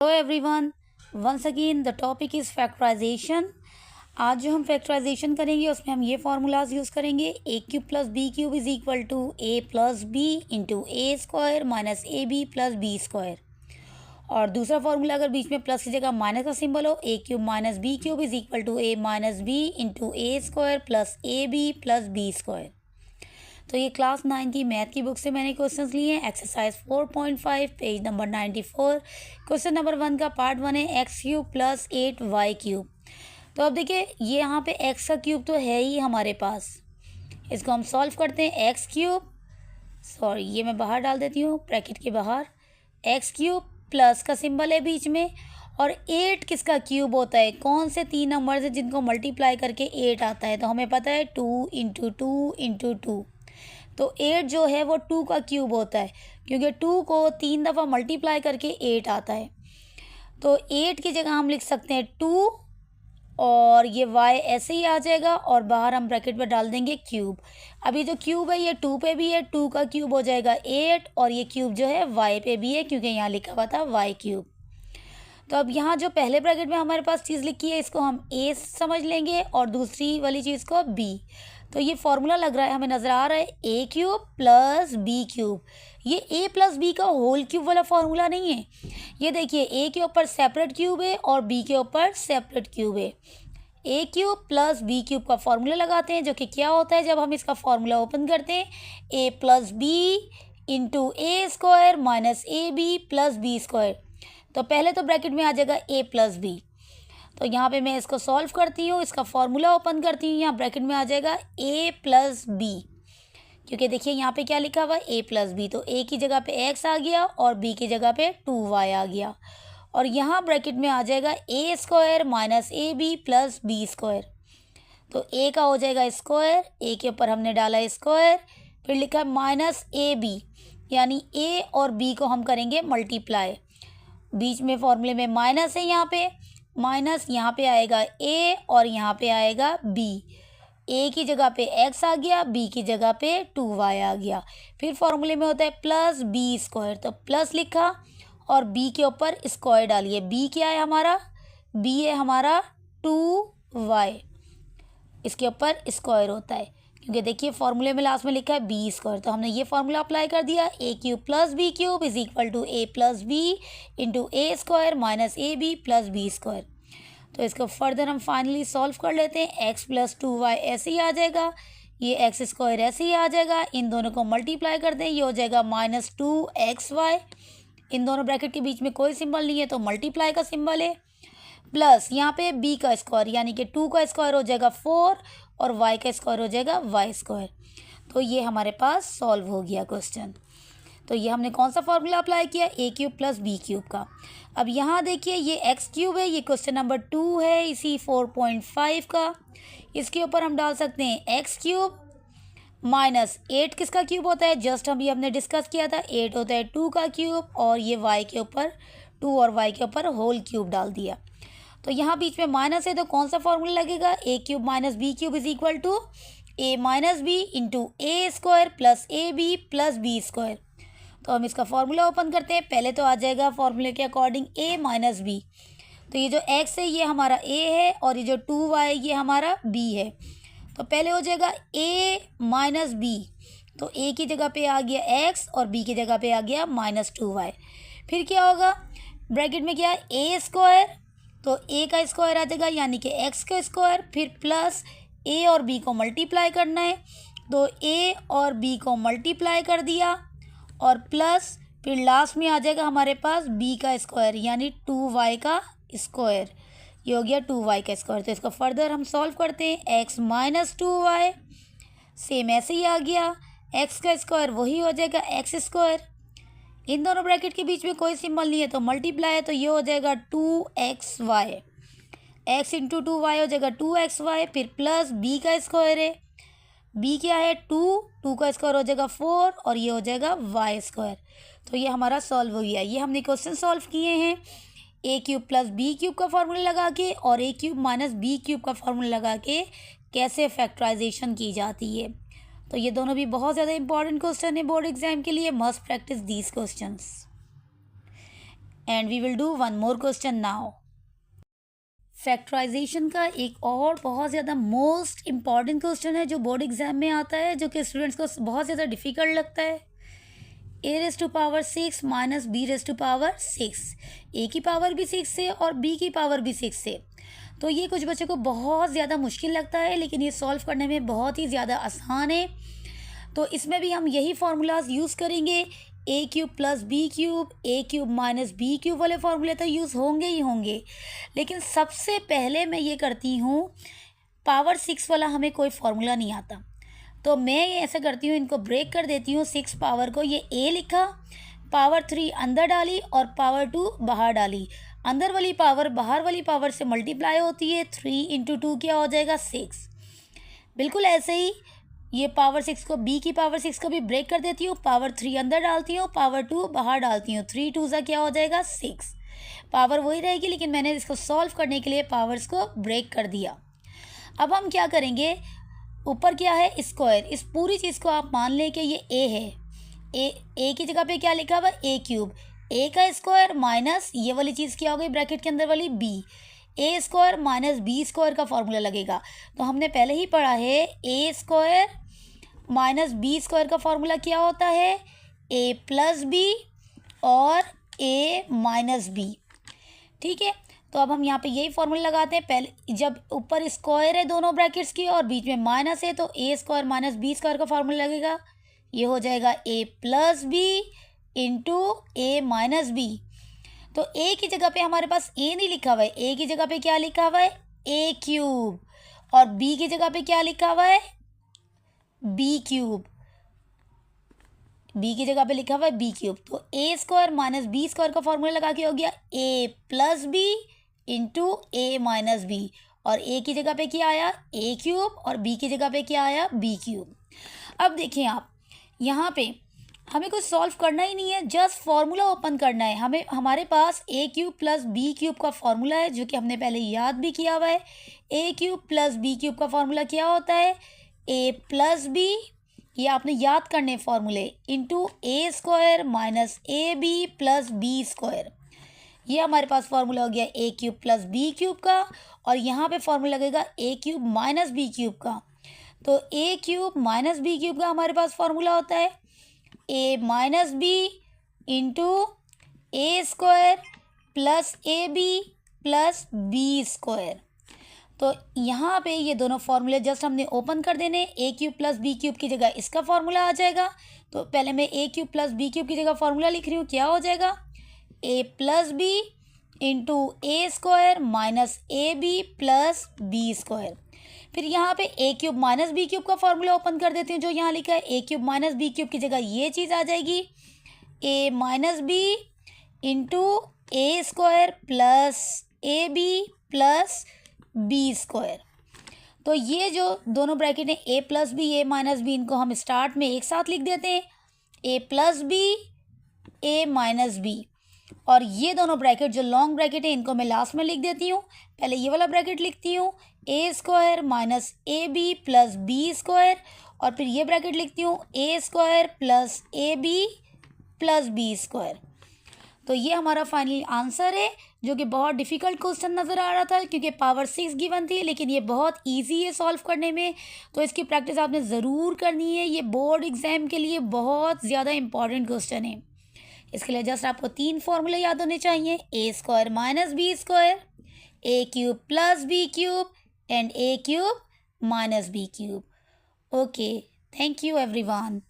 Hello everyone, once again the topic is factorization. आज जो हम फैक्टराइजेशन करेंगे उसमें हम ये फार्मूलाज यूज़ करेंगे। A cube plus B cube is equal to A plus B into A square minus A B plus B square. और दूसरा फार्मूला अगर बीच में प्लस की जगह माइनस का सिंबल हो, A cube minus B cube is equal to A minus B into A square plus A B plus B square. तो ये क्लास 9 की मैथ की बुक से मैंने क्वेश्चंस लिए हैं। Exercise 4.5 page number 94। Question number 1 का पार्ट 1 है x cube plus 8 y cube. तो अब देखिए ये यहाँ पे एक्स का क्यूब तो है ही हमारे पास, इसको हम सॉल्व करते हैं। एक्स क्यूब, सॉरी ये मैं बाहर डाल देती हूँ ब्रैकेट के बाहर। एक्स क्यूब प्लस का सिंबल है बीच में, और 8 किसका क्यूब होता है, कौन से 3 नंबर है जिनको मल्टीप्लाई करके 8 आता है। तो हमें पता है 2 इंटू टू इंटू टू। तो 8 जो है वो 2 का क्यूब होता है, क्योंकि 2 को 3 दफ़ा मल्टीप्लाई करके 8 आता है। तो 8 की जगह हम लिख सकते हैं 2, और ये y ऐसे ही आ जाएगा, और बाहर हम ब्रैकेट में डाल देंगे क्यूब। अब ये जो क्यूब है ये 2 पे भी है, 2 का क्यूब हो जाएगा 8, और ये क्यूब जो है y पे भी है क्योंकि यहाँ लिखा हुआ था y क्यूब। तो अब यहाँ जो पहले ब्रैकेट में हमारे पास चीज़ लिखी है इसको हम a समझ लेंगे और दूसरी वाली चीज़ को b। तो ये फॉर्मूला लग रहा है, हमें नज़र आ रहा है ए क्यूब प्लस बी क्यूब। ये ए प्लस बी का होल क्यूब वाला फॉर्मूला नहीं है। ये देखिए ए के ऊपर सेपरेट क्यूब है और बी के ऊपर सेपरेट क्यूब है। ए क्यूब प्लस बी क्यूब का फॉर्मूला लगाते हैं, जो कि क्या होता है जब हम इसका फॉर्मूला ओपन करते हैं, A plus B into A square minus A B plus B square. तो पहले तो ब्रैकेट में आ जाएगा ए प्लस बी। तो यहाँ पे मैं इसको सॉल्व करती हूँ, इसका फॉर्मूला ओपन करती हूँ, यहाँ ब्रैकेट में आ जाएगा ए प्लस बी, क्योंकि देखिए यहाँ पे क्या लिखा हुआ है ए प्लस बी। तो ए की जगह पे एक्स आ गया और बी की जगह पे 2y आ गया, और यहाँ ब्रैकेट में आ जाएगा A square minus A B plus B square. तो ए का हो जाएगा स्क्वायर, ए के ऊपर हमने डाला स्क्वायर, फिर लिखा है माइनस ए बी, यानी ए और बी को हम करेंगे मल्टीप्लाई। बीच में फॉर्मूले में माइनस है, यहाँ पे माइनस, यहाँ पे आएगा ए और यहाँ पे आएगा बी। ए की जगह पे एक्स आ गया, बी की जगह पे 2y आ गया। फिर फॉर्मूले में होता है प्लस बी स्क्वायर, तो प्लस लिखा और बी के ऊपर स्क्वायर डालिए। बी क्या है हमारा, बी है हमारा 2y, इसके ऊपर स्क्वायर होता है, क्योंकि देखिए फॉर्मूले में लास्ट में लिखा है बी स्क्वायर। तो हमने ये फॉर्मूला अप्लाई कर दिया, A cube plus B cube is equal to A plus B into A square minus A B plus B square. तो इसको फर्दर हम फाइनली सॉल्व कर लेते हैं। एक्स प्लस 2y ऐसे ही आ जाएगा, ये एक्स स्क्वायर ऐसे ही आ जाएगा, इन दोनों को मल्टीप्लाई कर दें, ये हो जाएगा माइनस 2xy। इन दोनों ब्रैकेट के बीच में कोई सिंबल नहीं है तो मल्टीप्लाई का सिंबल है, प्लस यहाँ पे b का स्क्वायर यानी कि 2 का स्क्वायर हो जाएगा 4, और y का स्क्वायर हो जाएगा y स्क्वायर। तो ये हमारे पास सॉल्व हो गया क्वेश्चन। तो ये हमने कौन सा फॉर्मूला अप्लाई किया, ए क्यूब प्लस बी क्यूब का। अब यहाँ देखिए ये एक्स क्यूब है, ये क्वेश्चन नंबर 2 है इसी 4.5 का। इसके ऊपर हम डाल सकते हैं एक्स क्यूब माइनस 8 किसका क्यूब होता है, जस्ट हम ये हमने डिस्कस किया था, 8 होता है 2 का क्यूब, और ये y के ऊपर 2 और y के ऊपर होल क्यूब डाल दिया। तो यहाँ बीच में माइनस है तो कौन सा फॉर्मूला लगेगा, a cube minus B cube is equal to A minus B into A square plus A B plus B square. तो हम इसका फॉर्मूला ओपन करते हैं। पहले तो आ जाएगा फॉर्मूले के अकॉर्डिंग ए माइनस बी, तो ये जो एक्स है ये हमारा ए है, और ये जो 2y ये हमारा बी है। तो पहले हो जाएगा ए माइनस बी, तो ए की जगह पे आ गया एक्स और बी की जगह पे आ गया माइनस 2y। फिर क्या होगा, ब्रैकेट में क्या है ए स्क्वायर, तो ए का स्क्वायर आ जाएगा यानी कि एक्स का स्क्वायर, फिर प्लस ए और बी को मल्टीप्लाई करना है, तो ए और बी को मल्टीप्लाई कर दिया, और प्लस फिर लास्ट में आ जाएगा हमारे पास b का स्क्वायर यानी 2y का स्क्वायर। ये हो गया 2y का स्क्वायर। तो इसको फर्दर हम सॉल्व करते हैं, x माइनस 2y सेम ऐसे ही आ गया, x का स्क्वायर वही हो जाएगा एक्स स्क्वायर। इन दोनों ब्रैकेट के बीच में कोई सिंबल नहीं है तो मल्टीप्लाई है, तो ये हो जाएगा 2xy, x इंटू 2y हो जाएगा 2xy, फिर प्लस b का स्क्वायर है, b क्या है 2 का स्क्वायर हो जाएगा 4, और ये हो जाएगा y स्क्वायर। तो ये हमारा सॉल्व हो गया। ये हमने क्वेश्चन सॉल्व किए हैं ए क्यूब प्लस बी क्यूब का फॉर्मूला लगा के और ए क्यूब माइनस बी क्यूब का फॉर्मूला लगा के कैसे फैक्टराइजेशन की जाती है। तो ये दोनों भी बहुत ज़्यादा इंपॉर्टेंट क्वेश्चन है बोर्ड एग्जाम के लिए, must practice these questions. And we will do one more question now. Factorization का एक और बहुत ज़्यादा मोस्ट इम्पॉर्टेंट क्वेश्चन है जो बोर्ड एग्जाम में आता है, जो कि स्टूडेंट्स को बहुत ज़्यादा डिफिकल्ट लगता है। a⁻6 माइनस b⁻6, a की पावर भी 6 से और b की पावर भी 6 से। तो ये कुछ बच्चों को बहुत ज़्यादा मुश्किल लगता है, लेकिन ये सॉल्व करने में बहुत ही ज़्यादा आसान है। तो इसमें भी हम यही फार्मूलाज यूज़ करेंगे, a³ plus b³ a³ minus b³ वाले फार्मूले तो यूज़ होंगे ही होंगे। लेकिन सबसे पहले मैं ये करती हूँ, पावर 6 वाला हमें कोई फार्मूला नहीं आता, तो मैं ये ऐसा करती हूँ, इनको ब्रेक कर देती हूँ। 6 पावर को ये a लिखा, पावर 3 अंदर डाली और पावर 2 बाहर डाली। अंदर वाली पावर बाहर वाली पावर से मल्टीप्लाई होती है, 3 इंटू 2 क्या हो जाएगा 6। बिल्कुल ऐसे ही ये पावर 6 को b की पावर 6 को भी ब्रेक कर देती हूँ, पावर 3 अंदर डालती हूँ, पावर 2 बाहर डालती हूँ, 3 2 सा क्या हो जाएगा 6। पावर वही रहेगी, लेकिन मैंने इसको सॉल्व करने के लिए पावर्स को ब्रेक कर दिया। अब हम क्या करेंगे, ऊपर क्या है स्क्वायर, इस पूरी चीज़ को आप मान लें कि ये a है। a की जगह पे क्या लिखा हुआ a³, a का स्क्वायर माइनस ये वाली चीज़ क्या हो गई ब्रैकेट के अंदर वाली b, a² माइनस b² का फॉर्मूला लगेगा। तो हमने पहले ही पढ़ा है a² माइनस b² का फॉर्मूला क्या होता है, a प्लस b और a माइनस b। ठीक है, तो अब हम यहाँ पे यही फॉर्मूला लगाते हैं। पहले जब ऊपर स्क्वायर है दोनों ब्रैकेट्स की और बीच में माइनस है, तो a² माइनस b² का फॉर्मूला लगेगा। ये हो जाएगा a plus b into a minus b। तो a की जगह पे हमारे पास a नहीं लिखा हुआ है, a की जगह पे क्या लिखा हुआ है a³ और b की जगह पे क्या लिखा हुआ है b³। b की जगह पे लिखा हुआ है b³। तो a² माइनस b² का फॉर्मूला लगा के हो गया a plus b into a minus b, और a की जगह पे क्या आया a³ और b की जगह पे क्या आया b³। अब देखिए आप यहाँ पे हमें कुछ सॉल्व करना ही नहीं है, जस्ट फॉर्मूला ओपन करना है। हमें हमारे पास a³ प्लस b³ का फॉर्मूला है, जो कि हमने पहले याद भी किया हुआ है। a³ प्लस b³ का फॉर्मूला क्या होता है a प्लस b, ये आपने याद करने फॉर्मूले, into a² minus ab plus b²। ये हमारे पास फार्मूला हो गया a³ प्लस b³ का, और यहाँ पे फार्मूला लगेगा a³ माइनस b³ का। तो a³ माइनस b³ का हमारे पास फार्मूला होता है a minus b into a² plus ab plus b²। तो यहाँ पे ये दोनों फार्मूले जस्ट हमने ओपन कर देने, a³ प्लस b³ की जगह इसका फार्मूला आ जाएगा। तो पहले मैं a³ प्लस b³ की जगह फार्मूला लिख रही हूँ, क्या हो जाएगा a plus b into a² minus ab plus b²। फिर यहाँ पे a³ माइनस b³ का फॉर्मूला ओपन कर देती हूँ, जो यहाँ लिखा है a³ माइनस b³ की जगह ये चीज़ आ जाएगी a minus b into a² plus ab plus b²। तो ये जो दोनों ब्रैकेट हैं a plus b a minus b, इनको हम स्टार्ट में एक साथ लिख देते हैं a plus b a minus b, और ये दोनों ब्रैकेट जो लॉन्ग ब्रैकेट है इनको मैं लास्ट में लिख देती हूँ। पहले ये वाला ब्रैकेट लिखती हूँ a² minus ab plus b², और फिर ये ब्रैकेट लिखती हूँ a² plus ab plus b²। तो ये हमारा फाइनल आंसर है, जो कि बहुत डिफ़िकल्ट क्वेश्चन नज़र आ रहा था क्योंकि पावर 6 गिवन थी, लेकिन ये बहुत इजी है सॉल्व करने में। तो इसकी प्रैक्टिस आपने ज़रूर करनी है, ये बोर्ड एग्ज़ाम के लिए बहुत ज़्यादा इंपॉर्टेंट क्वेश्चन है। इसके लिए जस्ट आपको 3 फॉर्मूले याद होने चाहिए, a² minus b², a³ plus b³ and a³ minus b³। Okay, thank you everyone.